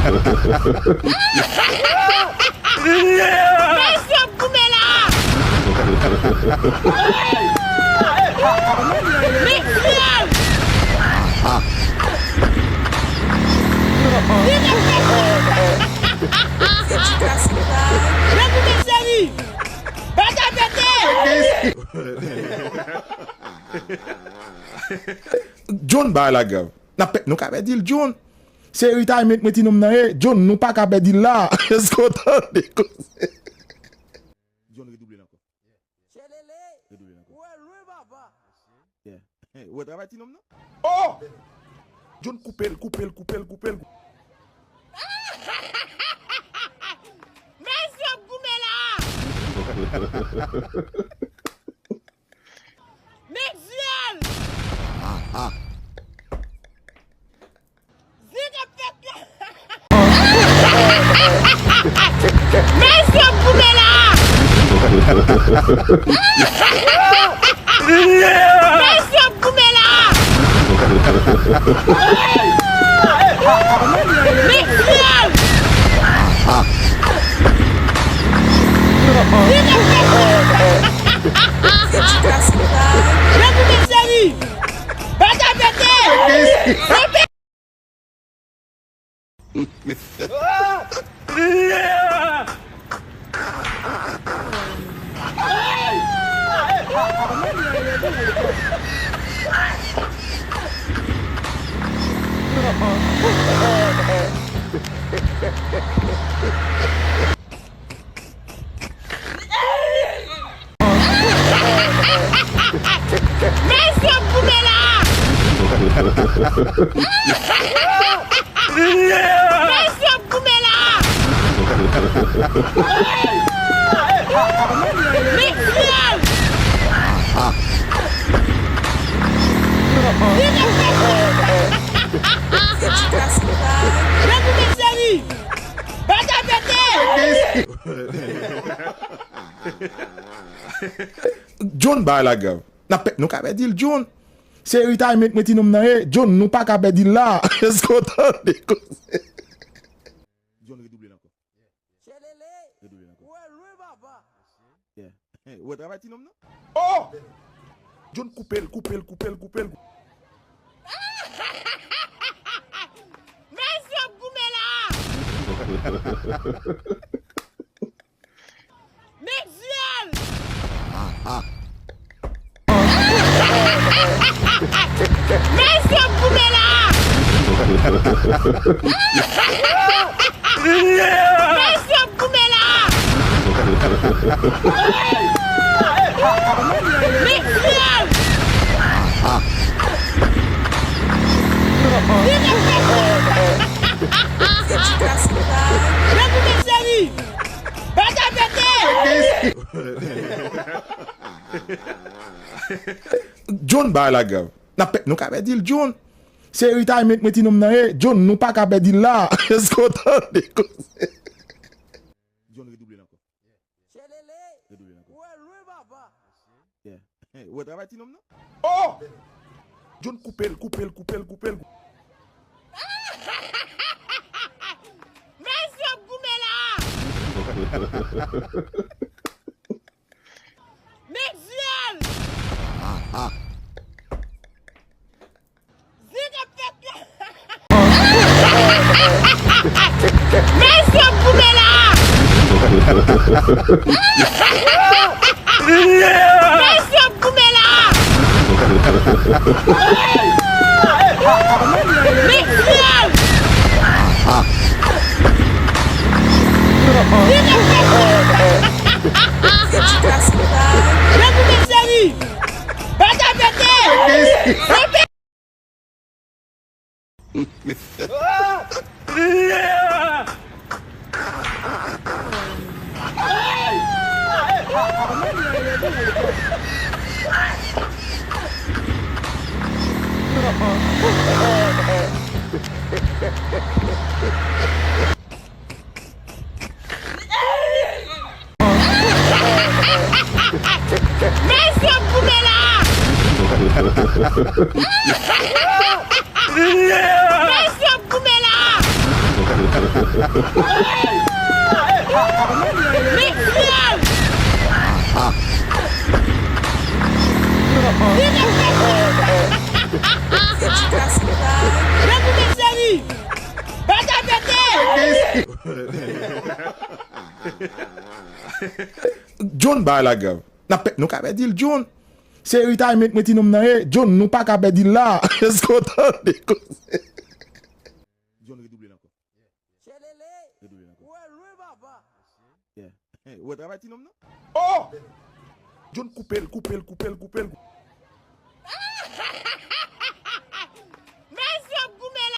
Monsieur Boumela! Mixel! John ba la gav. Nou ka be dil John. Se retirement meti nom nan e, John nou pa ka be dil la. Esko tan de kose. John redouble nan ko. Redouble nan ko. Ou travay ti nom nan? Oh! John coupel. Monsieur Boumela! Mixel! Monsieur Boumela! Monsieur Boumela! Mixel! Monsieur Boumela! Monsieur Boumela! Mixel! John ba la gav. Nou ka be dil John. Se retirement meti nom nan e, John nou pa ka be dil la. Esko tan de kose. John redouble nan ko. Redouble nan ko. Ou travay ti nom nan? Oh! John coupel. Monsieur Boumela! Mixel! Monsieur Boumela! Monsieur Boumela! Mixel! John ba la gav. Nou ka be dil John. Se retirement meti nom nan e, John nou pa ka be dil la. Esko tan de kose. John redouble nan ko. Redouble nan ko. Ou travay ti nom nan? Oh! John coupel. Monsieur Boumela! Mixel! Monsieur Boumela! Monsieur Boumela! Mixel! Monsieur Boumela! Monsieur Boumela! John ba la gav. Nou ka pe dil John. Se retirement meti nom nan e. John nou pa ka pe dil la. Esko tan de kose. John redouble encore. Redouble encore. Yeah. Ou travail ti nom nan? Oh! John coupel.